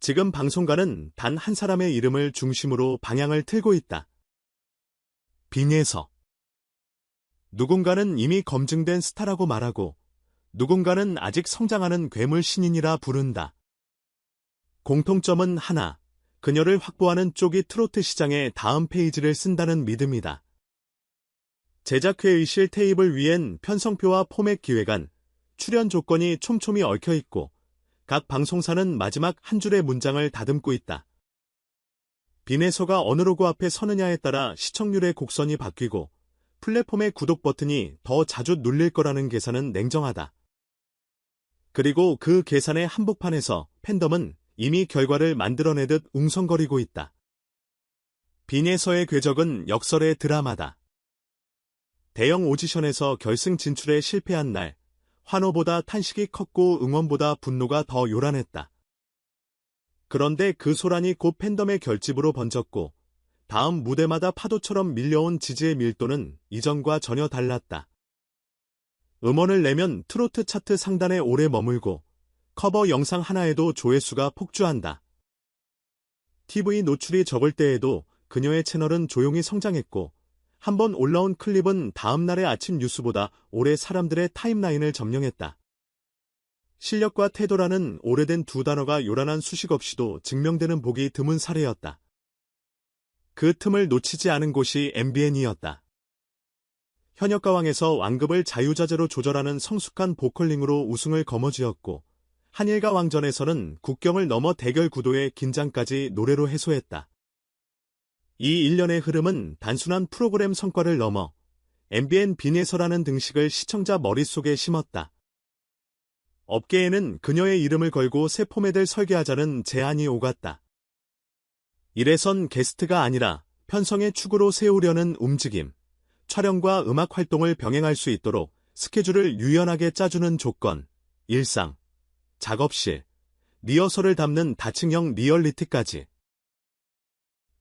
지금 방송가는 단 한 사람의 이름을 중심으로 방향을 틀고 있다. 빈예서. 누군가는 이미 검증된 스타라고 말하고 누군가는 아직 성장하는 괴물 신인이라 부른다. 공통점은 하나, 그녀를 확보하는 쪽이 트로트 시장의 다음 페이지를 쓴다는 믿음이다. 제작회의 실 테이블 위엔 편성표와 포맷 기획안, 출연 조건이 촘촘히 얽혀있고 각 방송사는 마지막 한 줄의 문장을 다듬고 있다. 빈예서가 어느 로고 앞에 서느냐에 따라 시청률의 곡선이 바뀌고 플랫폼의 구독 버튼이 더 자주 눌릴 거라는 계산은 냉정하다. 그리고 그 계산의 한복판에서 팬덤은 이미 결과를 만들어내듯 웅성거리고 있다. 빈예서의 궤적은 역설의 드라마다. 대형 오디션에서 결승 진출에 실패한 날, 환호보다 탄식이 컸고 응원보다 분노가 더 요란했다. 그런데 그 소란이 곧 팬덤의 결집으로 번졌고 다음 무대마다 파도처럼 밀려온 지지의 밀도는 이전과 전혀 달랐다. 음원을 내면 트로트 차트 상단에 오래 머물고 커버 영상 하나에도 조회수가 폭주한다. TV 노출이 적을 때에도 그녀의 채널은 조용히 성장했고 한번 올라온 클립은 다음 날의 아침 뉴스보다 오래 사람들의 타임라인을 점령했다. 실력과 태도라는 오래된 두 단어가 요란한 수식 없이도 증명되는 보기 드문 사례였다. 그 틈을 놓치지 않은 곳이 MBN이었다. 현역가왕에서 완급을 자유자재로 조절하는 성숙한 보컬링으로 우승을 거머쥐었고 한일가 왕전에서는 국경을 넘어 대결 구도의 긴장까지 노래로 해소했다. 이 일련의 흐름은 단순한 프로그램 성과를 넘어 MBN 빈예서라는 등식을 시청자 머릿속에 심었다. 업계에는 그녀의 이름을 걸고 새 포맷을 설계하자는 제안이 오갔다. 이래선 게스트가 아니라 편성의 축으로 세우려는 움직임, 촬영과 음악 활동을 병행할 수 있도록 스케줄을 유연하게 짜주는 조건, 일상, 작업실, 리허설을 담는 다층형 리얼리티까지.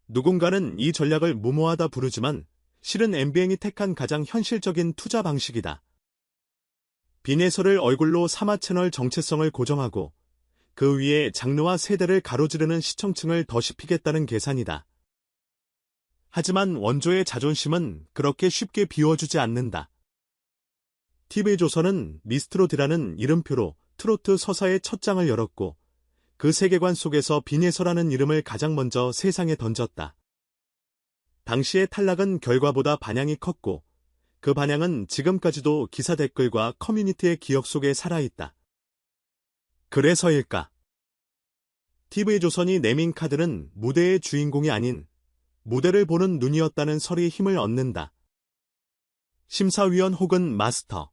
누군가는 이 전략을 무모하다 부르지만 실은 MBN이 택한 가장 현실적인 투자 방식이다. 빈예서를 얼굴로 삼아 채널 정체성을 고정하고 그 위에 장르와 세대를 가로지르는 시청층을 더 씹히겠다는 계산이다. 하지만 원조의 자존심은 그렇게 쉽게 비워주지 않는다. TV조선은 미스트롯이라는 이름표로 트로트 서사의 첫 장을 열었고 그 세계관 속에서 빈예서라는 이름을 가장 먼저 세상에 던졌다. 당시의 탈락은 결과보다 반향이 컸고 그 반향은 지금까지도 기사 댓글과 커뮤니티의 기억 속에 살아있다. 그래서일까? TV조선이 내민 카드는 무대의 주인공이 아닌 무대를 보는 눈이었다는 설이 힘을 얻는다. 심사위원 혹은 마스터.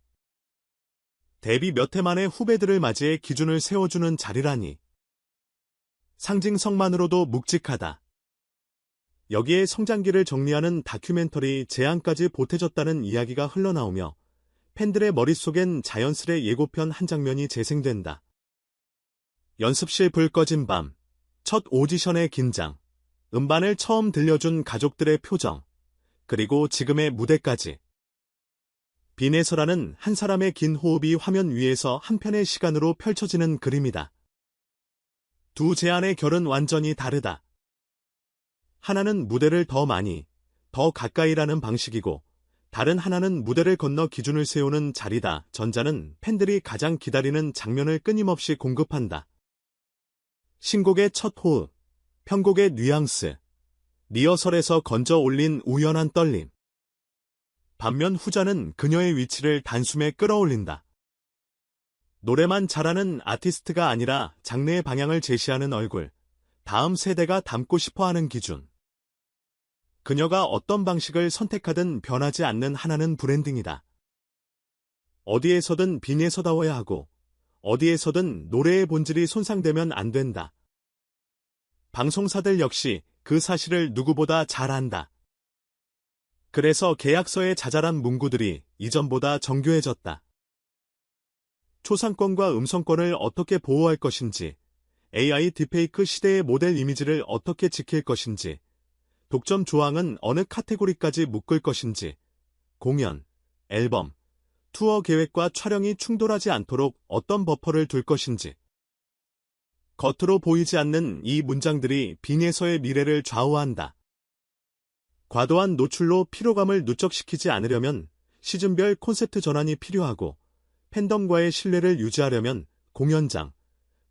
데뷔 몇 해 만에 후배들을 맞이해 기준을 세워주는 자리라니. 상징성만으로도 묵직하다. 여기에 성장기를 정리하는 다큐멘터리 제안까지 보태졌다는 이야기가 흘러나오며 팬들의 머릿속엔 자연스레 예고편 한 장면이 재생된다. 연습실 불 꺼진 밤, 첫 오디션의 긴장, 음반을 처음 들려준 가족들의 표정, 그리고 지금의 무대까지. 빈예서라는 한 사람의 긴 호흡이 화면 위에서 한 편의 시간으로 펼쳐지는 그림이다. 두 제안의 결은 완전히 다르다. 하나는 무대를 더 많이, 더 가까이라는 방식이고 다른 하나는 무대를 건너 기준을 세우는 자리다. 전자는 팬들이 가장 기다리는 장면을 끊임없이 공급한다. 신곡의 첫 호흡, 편곡의 뉘앙스, 리허설에서 건져 올린 우연한 떨림. 반면 후자는 그녀의 위치를 단숨에 끌어올린다. 노래만 잘하는 아티스트가 아니라 장르의 방향을 제시하는 얼굴, 다음 세대가 닮고 싶어하는 기준. 그녀가 어떤 방식을 선택하든 변하지 않는 하나는 브랜딩이다. 어디에서든 빈예서다워야 하고 어디에서든 노래의 본질이 손상되면 안 된다. 방송사들 역시 그 사실을 누구보다 잘 안다. 그래서 계약서의 자잘한 문구들이 이전보다 정교해졌다. 초상권과 음성권을 어떻게 보호할 것인지, AI 딥페이크 시대의 모델 이미지를 어떻게 지킬 것인지, 독점 조항은 어느 카테고리까지 묶을 것인지, 공연, 앨범, 투어 계획과 촬영이 충돌하지 않도록 어떤 버퍼를 둘 것인지. 겉으로 보이지 않는 이 문장들이 빈에서의 미래를 좌우한다. 과도한 노출로 피로감을 누적시키지 않으려면 시즌별 콘셉트 전환이 필요하고, 팬덤과의 신뢰를 유지하려면 공연장,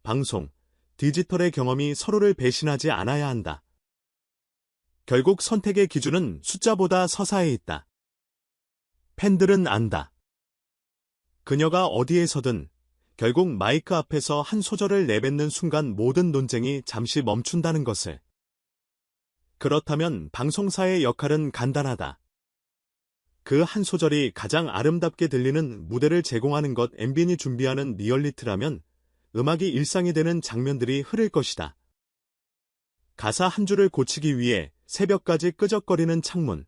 방송, 디지털의 경험이 서로를 배신하지 않아야 한다. 결국 선택의 기준은 숫자보다 서사에 있다. 팬들은 안다. 그녀가 어디에서든 결국 마이크 앞에서 한 소절을 내뱉는 순간 모든 논쟁이 잠시 멈춘다는 것을. 그렇다면 방송사의 역할은 간단하다. 그 한 소절이 가장 아름답게 들리는 무대를 제공하는 것. MBN이 준비하는 리얼리티라면 음악이 일상이 되는 장면들이 흐를 것이다. 가사 한 줄을 고치기 위해 새벽까지 끄적거리는 창문,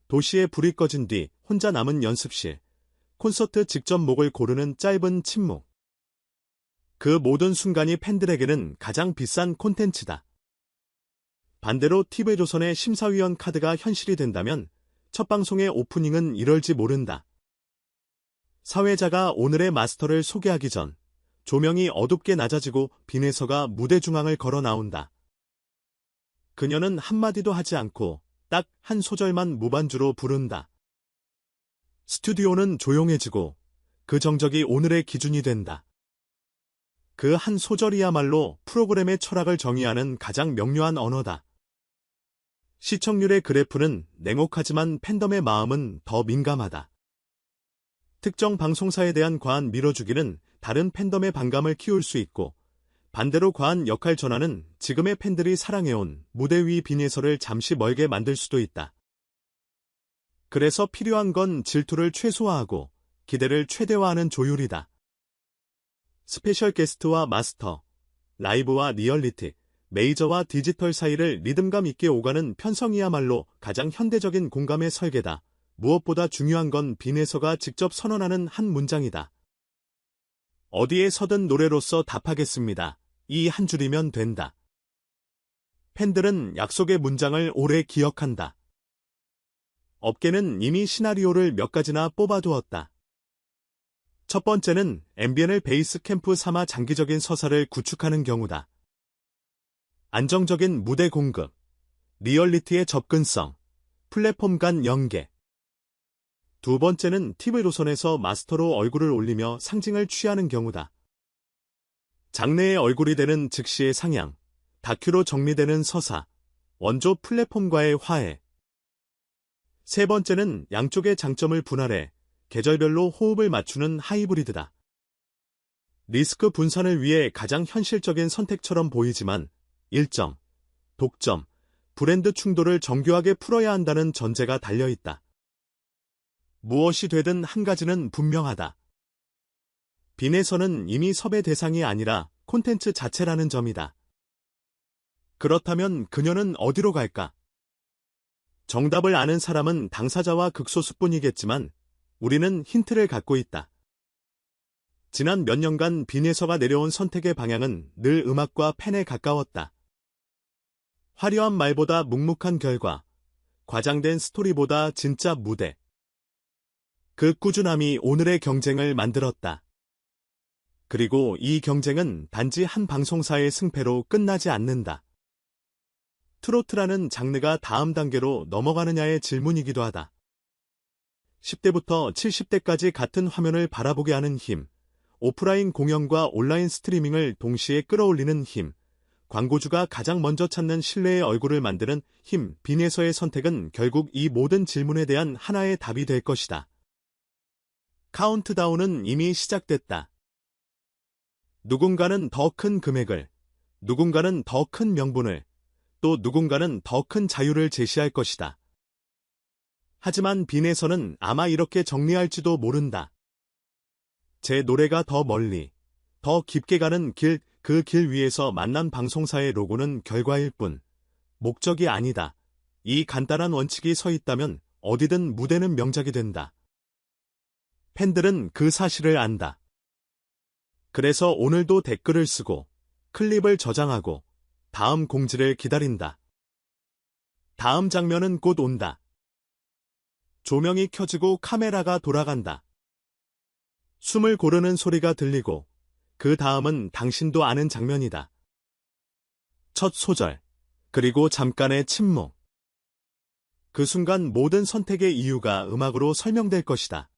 도시의 불이 꺼진 뒤 혼자 남은 연습실, 콘서트 직전 목을 고르는 짧은 침묵. 그 모든 순간이 팬들에게는 가장 비싼 콘텐츠다. 반대로 TV조선의 심사위원 카드가 현실이 된다면 첫 방송의 오프닝은 이럴지 모른다. 사회자가 오늘의 마스터를 소개하기 전 조명이 어둡게 낮아지고 빈에서가 무대 중앙을 걸어 나온다. 그녀는 한마디도 하지 않고 딱 한 소절만 무반주로 부른다. 스튜디오는 조용해지고 그 정적이 오늘의 기준이 된다. 그 한 소절이야말로 프로그램의 철학을 정의하는 가장 명료한 언어다. 시청률의 그래프는 냉혹하지만 팬덤의 마음은 더 민감하다. 특정 방송사에 대한 과한 밀어주기는 다른 팬덤의 반감을 키울 수 있고, 반대로 과한 역할 전환은 지금의 팬들이 사랑해온 무대 위 빈에서를 잠시 멀게 만들 수도 있다. 그래서 필요한 건 질투를 최소화하고 기대를 최대화하는 조율이다. 스페셜 게스트와 마스터, 라이브와 리얼리티, 메이저와 디지털 사이를 리듬감 있게 오가는 편성이야말로 가장 현대적인 공감의 설계다. 무엇보다 중요한 건 빈에서가 직접 선언하는 한 문장이다. 어디에 서든 노래로서 답하겠습니다. 이 한 줄이면 된다. 팬들은 약속의 문장을 오래 기억한다. 업계는 이미 시나리오를 몇 가지나 뽑아두었다. 첫 번째는 MBN을 베이스 캠프 삼아 장기적인 서사를 구축하는 경우다. 안정적인 무대 공급, 리얼리티의 접근성, 플랫폼 간 연계. 두 번째는 TV조선에서 마스터로 얼굴을 올리며 상징을 취하는 경우다. 장래의 얼굴이 되는 즉시의 상향, 다큐로 정리되는 서사, 원조 플랫폼과의 화해. 세 번째는 양쪽의 장점을 분할해 계절별로 호흡을 맞추는 하이브리드다. 리스크 분산을 위해 가장 현실적인 선택처럼 보이지만 일정, 독점, 브랜드 충돌을 정교하게 풀어야 한다는 전제가 달려있다. 무엇이 되든 한 가지는 분명하다. 빈에서는 이미 섭외 대상이 아니라 콘텐츠 자체라는 점이다. 그렇다면 그녀는 어디로 갈까? 정답을 아는 사람은 당사자와 극소수뿐이겠지만 우리는 힌트를 갖고 있다. 지난 몇 년간 빈에서가 내려온 선택의 방향은 늘 음악과 팬에 가까웠다. 화려한 말보다 묵묵한 결과, 과장된 스토리보다 진짜 무대. 그 꾸준함이 오늘의 경쟁을 만들었다. 그리고 이 경쟁은 단지 한 방송사의 승패로 끝나지 않는다. 트로트라는 장르가 다음 단계로 넘어가느냐의 질문이기도 하다. 10대부터 70대까지 같은 화면을 바라보게 하는 힘, 오프라인 공연과 온라인 스트리밍을 동시에 끌어올리는 힘, 광고주가 가장 먼저 찾는 신뢰의 얼굴을 만드는 힘, 빈에서의 선택은 결국 이 모든 질문에 대한 하나의 답이 될 것이다. 카운트다운은 이미 시작됐다. 누군가는 더 큰 금액을, 누군가는 더 큰 명분을, 또 누군가는 더 큰 자유를 제시할 것이다. 하지만 빈에서는 아마 이렇게 정리할지도 모른다. 제 노래가 더 멀리, 더 깊게 가는 길, 그 길 위에서 만난 방송사의 로고는 결과일 뿐, 목적이 아니다. 이 간단한 원칙이 서 있다면 어디든 무대는 명작이 된다. 팬들은 그 사실을 안다. 그래서 오늘도 댓글을 쓰고, 클립을 저장하고, 다음 공지를 기다린다. 다음 장면은 곧 온다. 조명이 켜지고 카메라가 돌아간다. 숨을 고르는 소리가 들리고 그 다음은 당신도 아는 장면이다. 첫 소절, 그리고 잠깐의 침묵. 그 순간 모든 선택의 이유가 음악으로 설명될 것이다.